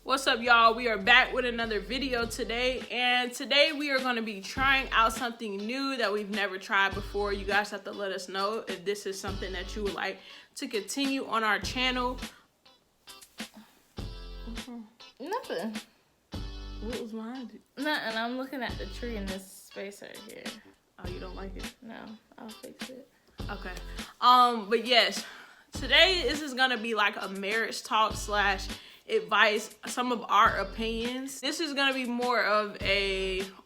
What's up, y'all? We are back with another video today, and today we are going to be trying out something new that we've never tried before. You guys have to let us know if this is something that you would like to continue on our channel. Nothing. What was behind it? Nothing. I'm looking at the tree in this space right here. Oh, you don't like it? No, I'll fix it. Okay. But yes, today this is gonna be like a marriage talk / advice, some of our opinions. This is gonna be more of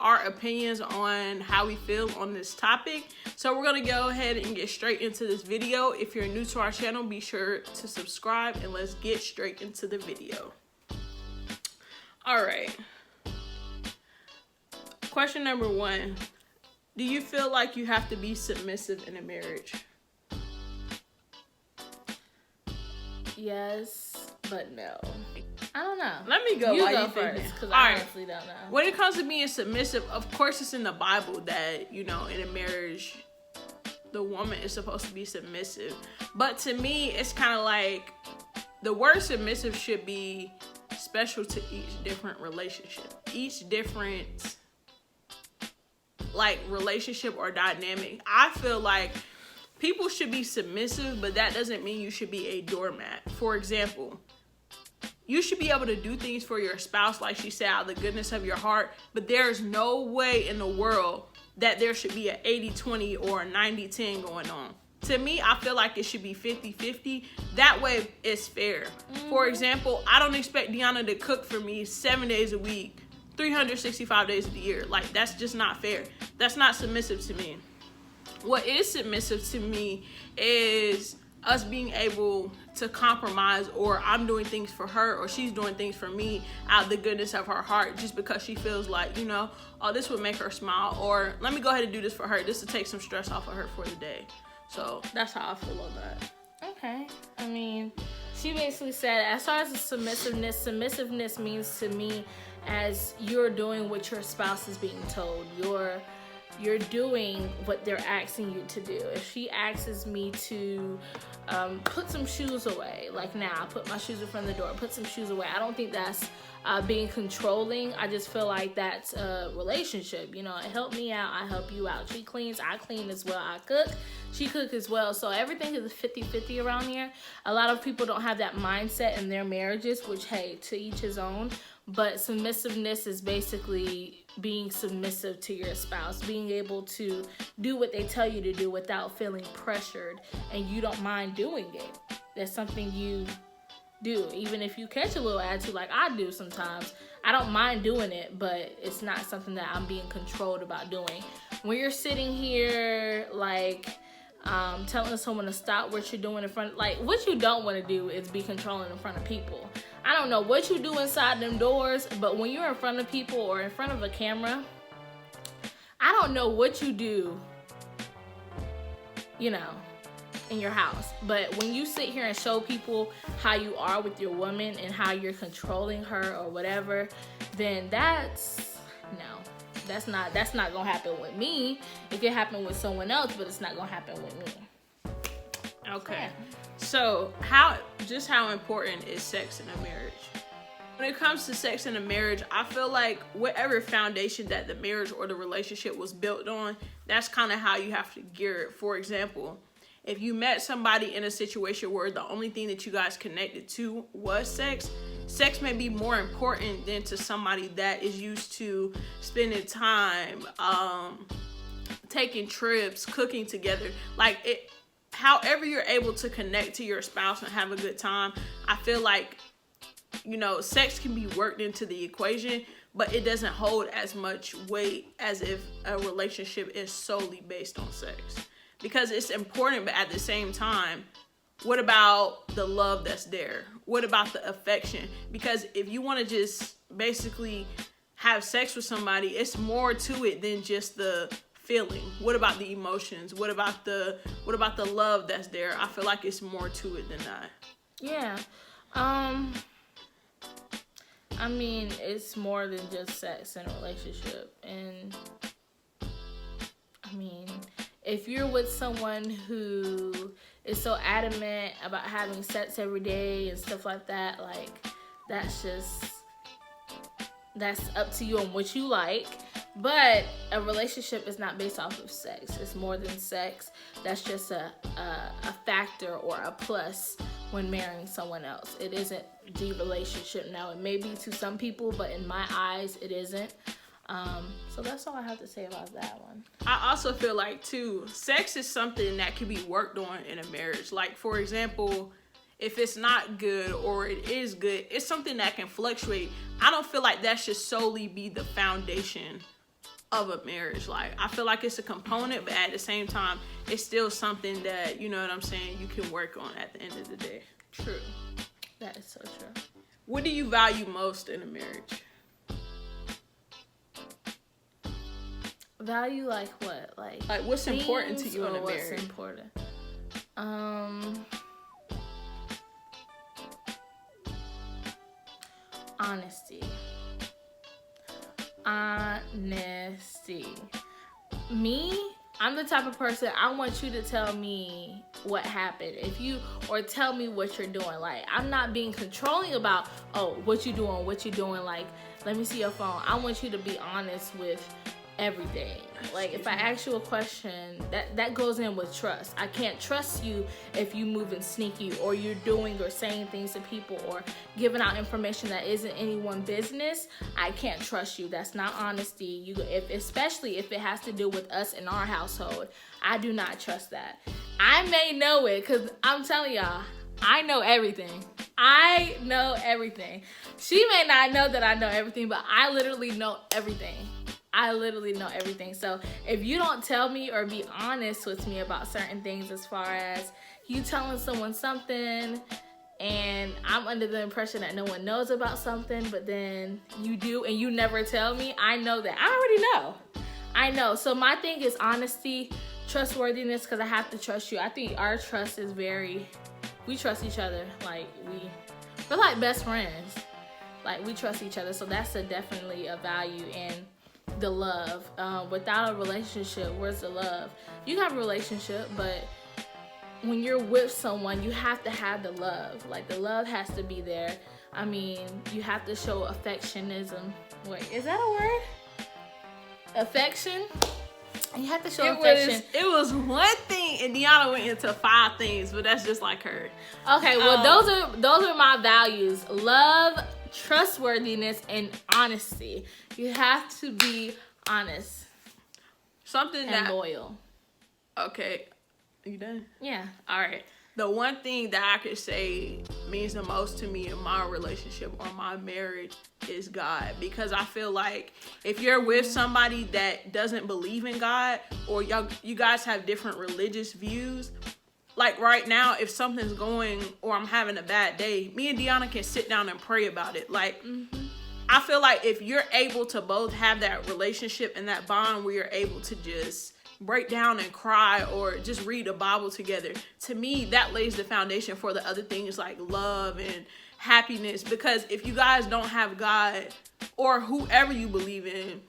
our opinions on how we feel on this topic. So we're gonna go ahead and get straight into this video. If you're new to our channel, be sure to subscribe and let's get straight into the video. All right. Question number 1. Do you feel like you have to be submissive in a marriage? Yes, but no. I don't know. Let me go. You while go you first, thinking. because All I right. honestly don't know. When it comes to being submissive, of course it's in the Bible that, you know, in a marriage, the woman is supposed to be submissive. But to me, it's kind of like the word submissive should be special to each different relationship. Each different, like, relationship or dynamic. I feel like people should be submissive, but that doesn't mean you should be a doormat. For example, you should be able to do things for your spouse, like she said, out of the goodness of your heart, but there's no way in the world that there should be an 80-20 or a 90-10 going on. To me, I feel like it should be 50-50. That way, it's fair. For example, I don't expect Deanna to cook for me 7 days a week, 365 days of the year. Like, that's just not fair. That's not submissive to me. What is submissive to me is us being able to compromise, or I'm doing things for her or she's doing things for me out of the goodness of her heart, just because she feels like, you know, oh, this would make her smile, or let me go ahead and do this for her, just to take some stress off of her for the day. So that's how I feel on that. Okay. I mean, she basically said, as far as the submissiveness means to me as you're doing what your spouse is being told. You're doing what they're asking you to do. If she asks me to put some shoes away, like now, put my shoes in front of the door, put some shoes away, I don't think that's being controlling. I just feel like that's a relationship. You know, help me out, I help you out. She cleans, I clean as well. I cook, she cooks as well. So everything is 50-50 around here. A lot of people don't have that mindset in their marriages, which, hey, to each his own. But submissiveness is basically being submissive to your spouse, being able to do what they tell you to do without feeling pressured, and you don't mind doing it. That's something you do, even if you catch a little attitude like I do sometimes. I don't mind doing it, but it's not something that I'm being controlled about doing. When you're sitting here like telling someone to stop what you're doing in front, like, what you don't want to do is be controlling in front of people. I don't know what you do inside them doors, but when you're in front of people or in front of a camera, I don't know what you do, you know, in your house. But when you sit here and show people how you are with your woman and how you're controlling her or whatever, then that's not gonna happen with me. It can happen with someone else, but it's not gonna happen with me. Okay. So how important is sex in a marriage? When it comes to sex in a marriage, I feel like whatever foundation that the marriage or the relationship was built on, that's kind of how you have to gear it. For example, if you met somebody in a situation where the only thing that you guys connected to was sex, sex may be more important than to somebody that is used to spending time, taking trips, cooking together. Like, it, however you're able to connect to your spouse and have a good time, I feel like, you know, sex can be worked into the equation, but it doesn't hold as much weight as if a relationship is solely based on sex. Because it's important, but at the same time, what about the love that's there? What about the affection? Because if you want to just basically have sex with somebody, it's more to it than just the feeling. What about the emotions? What about the love that's there? I feel like it's more to it than that. Yeah. I mean, it's more than just sex in a relationship. And I mean, if you're with someone who is so adamant about having sex every day and stuff like that, like, that's just That's up to you on what you like. But a relationship is not based off of sex. It's more than sex. That's just a factor or a plus when marrying someone else. It isn't the relationship. Now, it may be to some people, but in my eyes, it isn't. So that's all I have to say about that one. I also feel like, too, sex is something that can be worked on in a marriage. Like, for example, if it's not good or it is good, it's something that can fluctuate. I don't feel like that should solely be the foundation of a marriage. Like, I feel like it's a component, but at the same time, it's still something that, you know what I'm saying, you can work on at the end of the day. True. That is so true. What do you value most in a marriage? Value like what? Like what's important to you in a what's marriage? important? Honesty. Me, I'm the type of person, I want you to tell me what happened. Or tell me what you're doing. Like, I'm not being controlling about, what you doing. Like, let me see your phone. I want you to be honest with everything. Like, if I ask you a question, that goes in with trust. I can't trust you if you moving sneaky or you're doing or saying things to people or giving out information that isn't anyone's business. I can't trust you. That's not honesty. Especially if it has to do with us in our household. I do not trust that. I may know it because I'm telling y'all, I know everything. I know everything. She may not know that I know everything, but I literally know everything. So if you don't tell me or be honest with me about certain things, as far as you telling someone something and I'm under the impression that no one knows about something, but then you do and you never tell me, I know that. I know. So my thing is honesty, trustworthiness, because I have to trust you. I think our trust is we trust each other. Like, we're like best friends. Like, we trust each other. So that's definitely a value in the love. Without a relationship, where's the love? You can have a relationship, but when you're with someone, you have to have the love. Like, the love has to be there. I mean, you have to show affectionism. Wait, is that a word? Affection? You have to show affection. It was one thing, and Deanna went into 5 things, but that's just like her. Okay, well, those are my values: love, trustworthiness, and honesty. You have to be honest. And loyal. Okay, are you done? Yeah. All right. The one thing that I could say means the most to me in my relationship or my marriage is God. Because I feel like if you're with somebody that doesn't believe in God, or you guys have different religious views, like right now, if something's going or I'm having a bad day, me and Deanna can sit down and pray about it. Like, I feel like if you're able to both have that relationship and that bond where you're able to just break down and cry or just read the Bible together, to me, that lays the foundation for the other things like love and happiness. Because if you guys don't have God or whoever you believe in,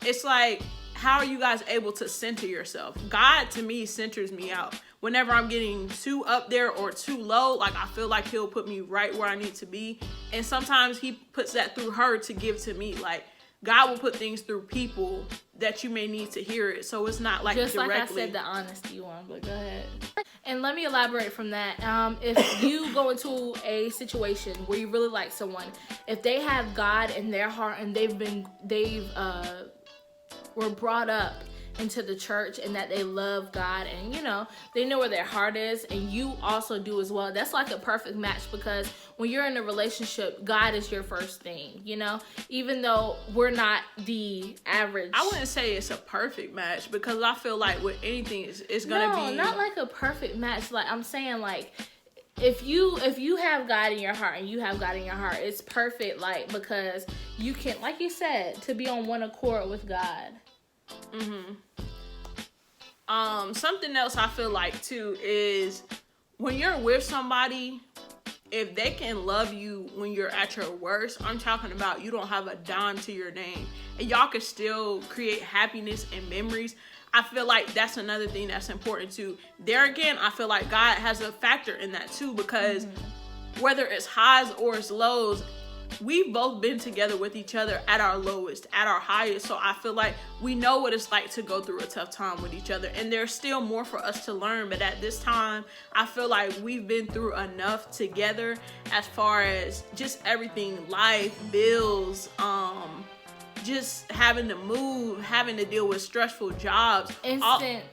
it's like, how are you guys able to center yourself? God, to me, centers me out. Whenever I'm getting too up there or too low, like, I feel like he'll put me right where I need to be. And sometimes he puts that through her to give to me. Like, God will put things through people that you may need to hear it. So it's not like just directly. Like I said, the honesty one, but go ahead. And let me elaborate from that. If you go into a situation where you really like someone, if they have God in their heart and they were brought up into the church and that they love God and, they know where their heart is, and you also do as well, that's like a perfect match. Because when you're in a relationship, God is your first thing, even though we're not the average. I wouldn't say it's a perfect match, because I feel like with anything, it's gonna be. No, not like a perfect match. Like, I'm saying, like, if you have God in your heart and you have God in your heart, it's perfect. Like, because you can, like you said, to be on one accord with God. Something else I feel like too is when you're with somebody, if they can love you when you're at your worst, I'm talking about you don't have a dime to your name, and y'all can still create happiness and memories. I feel like that's another thing that's important too. There again, I feel like God has a factor in that too, because whether it's highs or it's lows, we've both been together with each other at our lowest, at our highest. So I feel like we know what it's like to go through a tough time with each other. And there's still more for us to learn. But at this time, I feel like we've been through enough together as far as just everything, life, bills, just having to move, having to deal with stressful jobs. Instant.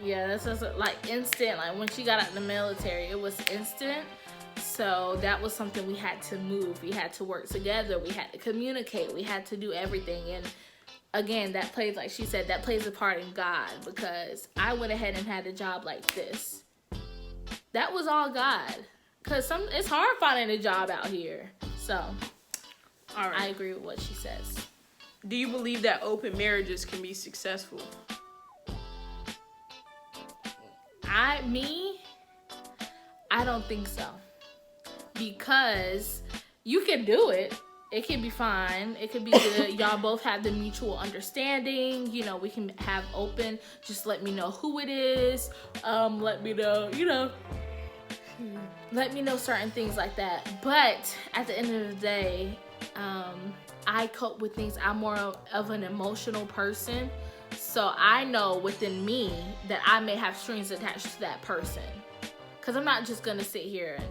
Yeah, that's just like instant. Like when she got out of the military, it was instant. So that was something we had to move. We had to work together. We had to communicate. We had to do everything. And again, that plays, like she said, that plays a part in God, because I went ahead and had a job like this. That was all God. Because it's hard finding a job out here. So all right. I agree with what she says. Do you believe that open marriages can be successful? I don't think so. Because you can do it. It can be fine. It could be good. Y'all both have the mutual understanding. You know, we can have open. Just let me know who it is. Let me know, let me know certain things like that. But at the end of the day, I cope with things. I'm more of an emotional person. So I know within me that I may have strings attached to that person. Because I'm not just going to sit here and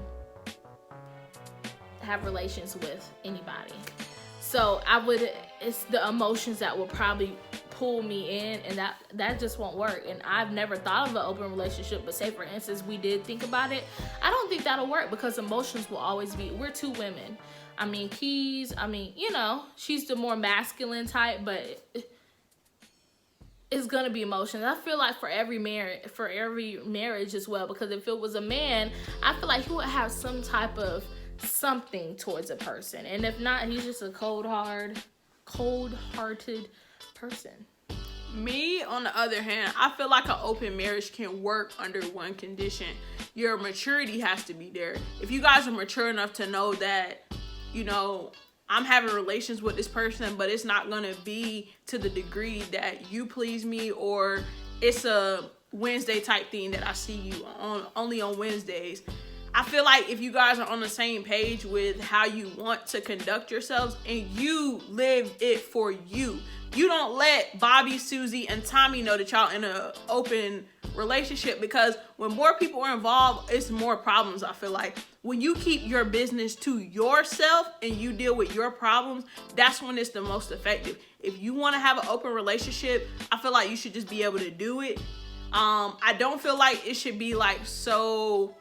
have relations with anybody. So it's the emotions that will probably pull me in, and that just won't work. And I've never thought of an open relationship, but say for instance we did think about it, I don't think that'll work, because emotions will always be, we're two women. I mean, Keys, she's the more masculine type, but it's gonna be emotions. I feel like for every marriage as well, because if it was a man, I feel like he would have some type of something towards a person, and if not, he's just a cold-hearted person. Me, on the other hand, I feel like an open marriage can work under one condition. Your maturity has to be there. If you guys are mature enough to know that, I'm having relations with this person, but it's not going to be to the degree that you please me, or it's a Wednesday type thing that I see you only on Wednesdays. I feel like if you guys are on the same page with how you want to conduct yourselves and you live it for you, you don't let Bobby, Susie, and Tommy know that y'all in an open relationship, because when more people are involved, it's more problems. I feel like when you keep your business to yourself and you deal with your problems, that's when it's the most effective. If you want to have an open relationship, I feel like you should just be able to do it. I don't feel like it should be like so...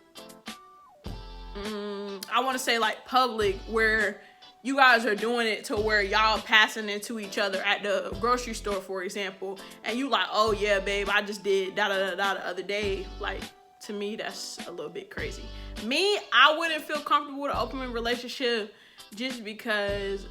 I want to say like public, where you guys are doing it to where y'all passing into each other at the grocery store, for example, and you like, oh yeah, babe, I just did da-da-da-da the other day. Like, to me, that's a little bit crazy. Me, I wouldn't feel comfortable with an open relationship, just because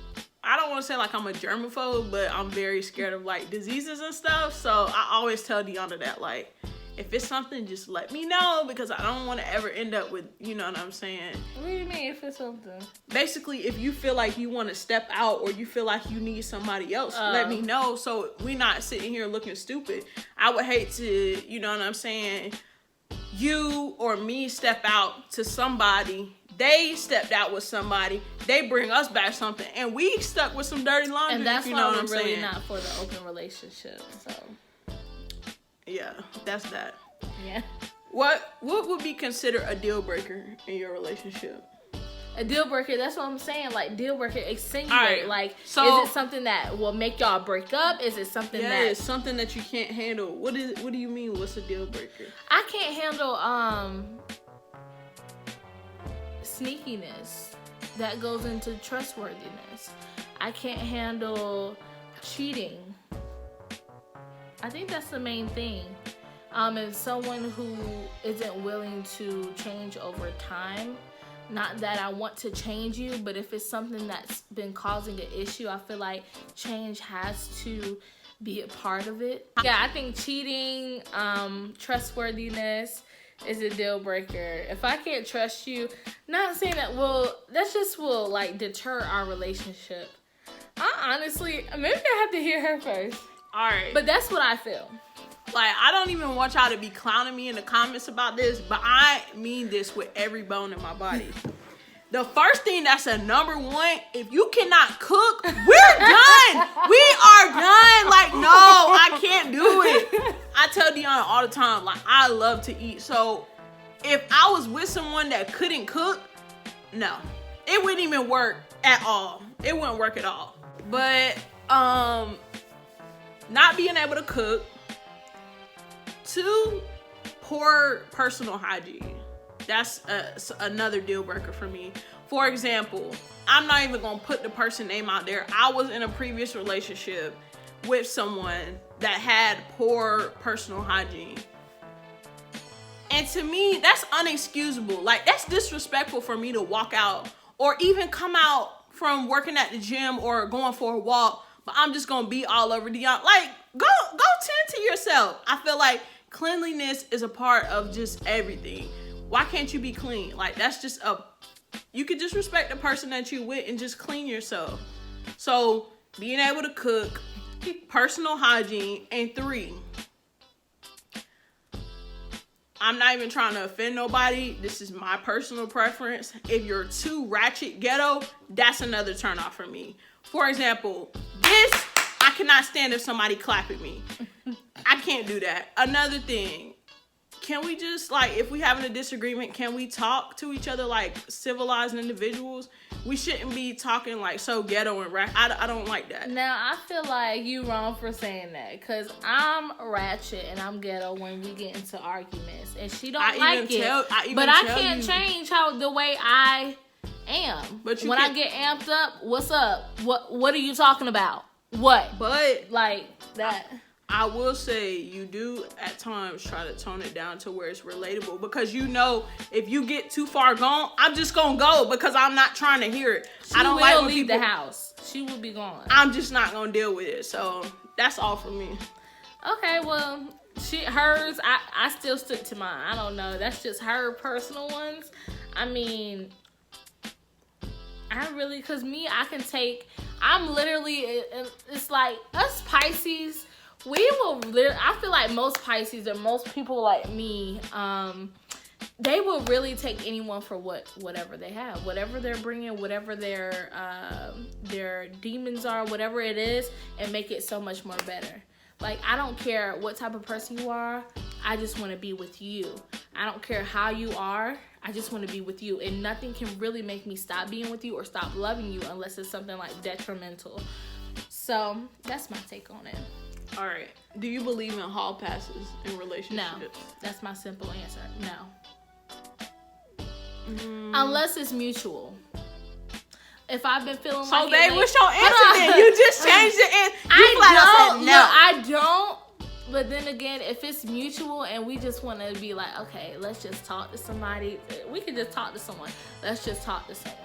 I don't want to say like I'm a germaphobe, but I'm very scared of like diseases and stuff. So I always tell Deanna that, like, if it's something, just let me know, because I don't want to ever end up with, you know what I'm saying? What do you mean, if it's something? Basically, if you feel like you want to step out, or you feel like you need somebody else, let me know, so we're not sitting here looking stupid. I would hate to, you know what I'm saying, you or me step out to somebody, they stepped out with somebody, they bring us back something, and we stuck with some dirty laundry. And that's you why know we're really not for the open relationship, so... Yeah, that's that. Yeah. What would be considered a deal breaker in your relationship? A deal breaker, that's what I'm saying. Like, deal breaker, insinuate. Right. Like, so, is it something that will make y'all break up? Is it something that... it's something that you can't handle. What do you mean, what's a deal breaker? I can't handle sneakiness. That goes into trustworthiness. I can't handle cheating. I think that's the main thing. If someone who isn't willing to change over time, not that I want to change you, but if it's something that's been causing an issue, I feel like change has to be a part of it. Yeah, I think cheating, trustworthiness is a deal breaker. If I can't trust you, not saying that will like deter our relationship. I honestly, maybe I have to hear her first. All right. But that's what I feel. Like, I don't even want y'all to be clowning me in the comments about this, but I mean this with every bone in my body. The first thing that's a number one, if you cannot cook, we're done. We are done. Like, no, I can't do it. I tell Deanna all the time, like, I love to eat. So if I was with someone that couldn't cook, no, it wouldn't even work at all. It wouldn't work at all. But not being able to cook. 2, poor personal hygiene. That's another deal breaker for me. For example, I'm not even gonna put the person name out there. I was in a previous relationship with someone that had poor personal hygiene. And to me, that's unexcusable. Like, that's disrespectful for me to walk out or even come out from working at the gym or going for a walk, but I'm just gonna be all over Deanna. Like, go tend to yourself. I feel like cleanliness is a part of just everything. Why can't you be clean? Like, that's just you could just respect the person that you with and just clean yourself. So, being able to cook, personal hygiene, and 3, I'm not even trying to offend nobody. This is my personal preference. If you're too ratchet ghetto, that's another turn off for me. For example, I cannot stand if somebody clap at me. I can't do that. Another thing, can we just, like, if we having a disagreement, can we talk to each other like civilized individuals? We shouldn't be talking like so ghetto and I don't like that. Now, I feel like you wrong for saying that, because I'm ratchet and I'm ghetto when we get into arguments, and she don't like it. But I can't change the way I am. But when I get amped up, what's up? What are you talking about? What? But like that. I will say you do at times try to tone it down to where it's relatable, because you know if you get too far gone, I'm just gonna go because I'm not trying to hear it. I don't like when leave the house. She will be gone. I'm just not gonna deal with it. So that's all for me. Okay, well, hers. I still stick to mine. I don't know. That's just her personal ones. I mean, cause me, I'm literally. It's like us Pisces. I feel like most Pisces or most people like me, they will really take anyone for whatever they have, whatever they're bringing, whatever their demons are, whatever it is, and make it so much more better. Like, I don't care what type of person you are. I just want to be with you. I don't care how you are. I just want to be with you. And nothing can really make me stop being with you or stop loving you unless it's something like detrimental. So that's my take on it. All right. Do you believe in hall passes in relationships? No. That's my simple answer. No. Unless it's mutual. If I've been feeling so like... So, babe, what's your answer then? You just changed it and I don't. But then again, if it's mutual and we just want to be like, okay, let's just talk to somebody. We can just talk to someone. Let's just talk to someone.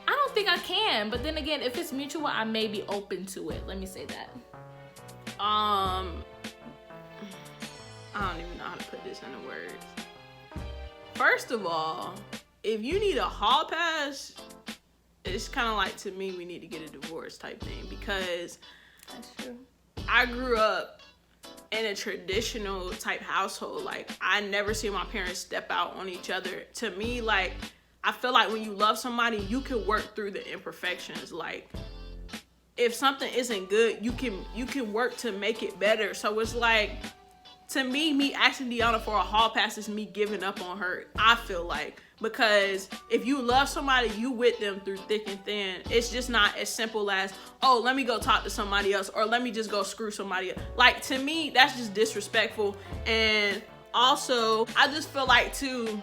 I don't think I can. But then again, if it's mutual, I may be open to it. Let me say that. I don't even know how to put this into words. First of all, if you need a hall pass, it's kind of like, to me, we need to get a divorce type thing, because that's true. I grew up in a traditional type household. Like, I never see my parents step out on each other. To me, like, I feel like when you love somebody, you can work through the imperfections. Like, if something isn't good, you can work to make it better. So it's like, to me asking Deanna for a hall pass is me giving up on her, I feel like. Because if you love somebody, you with them through thick and thin. It's just not as simple as, oh, let me go talk to somebody else, or let me just go screw somebody else. Like, to me, that's just disrespectful. And also, I just feel like, too,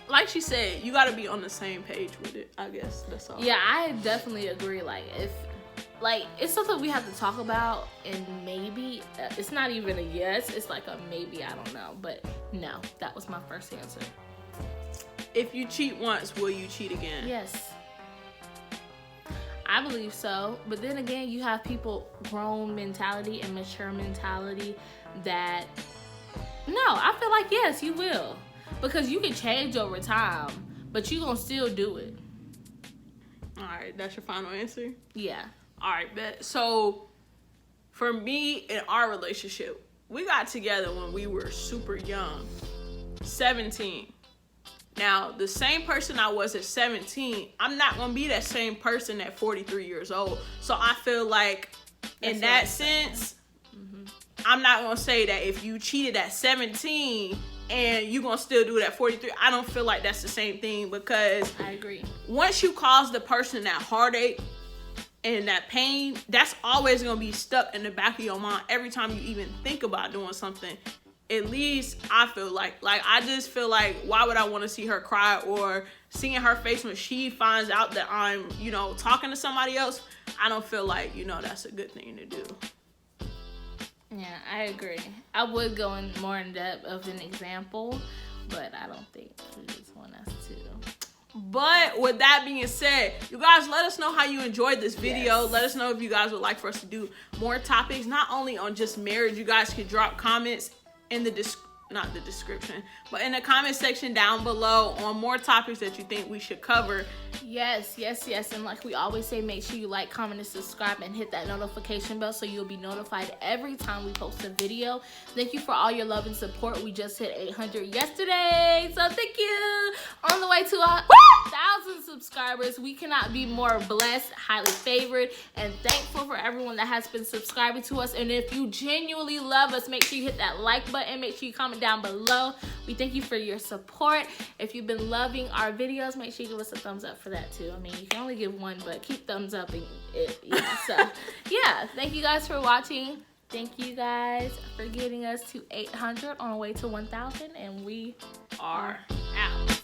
like she said, you gotta be on the same page with it. I guess that's all. Yeah, I definitely agree. It's something we have to talk about, and maybe it's not even a yes. It's like a maybe. I don't know, but no, that was my first answer. If you cheat once, will you cheat again? Yes, I believe so. But then again, you have people grown mentality and mature mentality that no, I feel like yes, you will, because you can change over time, but you gonna still do it. All right, that's your final answer? Yeah. All right, bet. So, for me, in our relationship, we got together when we were super young. 17. Now, the same person I was at 17, I'm not going to be that same person at 43 years old. So I feel like in that sense, I'm not going to say that if you cheated at 17 and you're going to still do it at 43. I don't feel like that's the same thing, because I agree. Once you cause the person that heartache and that pain, that's always going to be stuck in the back of your mind every time you even think about doing something. At least I feel like I just feel like, why would I want to see her cry, or seeing her face when she finds out that I'm, talking to somebody else? I don't feel like, that's a good thing to do. Yeah, I agree. I would go in more in depth of an example, but I don't think he just want us to. But with that being said, you guys, let us know how you enjoyed this video. Yes. Let us know if you guys would like for us to do more topics, not only on just marriage. You guys can drop comments in the description, but in the comment section down below on more topics that you think we should cover. Yes. And like we always say, make sure you like, comment, and subscribe, and hit that notification bell so you'll be notified every time we post a video. Thank you for all your love and support. We just hit 800 yesterday, so thank you. On the way to 1,000 subscribers. We cannot be more blessed, highly favored, and thankful for everyone that has been subscribing to us. And if you genuinely love us, make sure you hit that like button. Make sure you comment down below. We thank you for your support. If you've been loving our videos, make sure you give us a thumbs up for that too. I mean, you can only give one, but keep thumbs up. And so yeah, thank you guys for watching. Thank you guys for getting us to 800 on our way to 1,000, and we are out.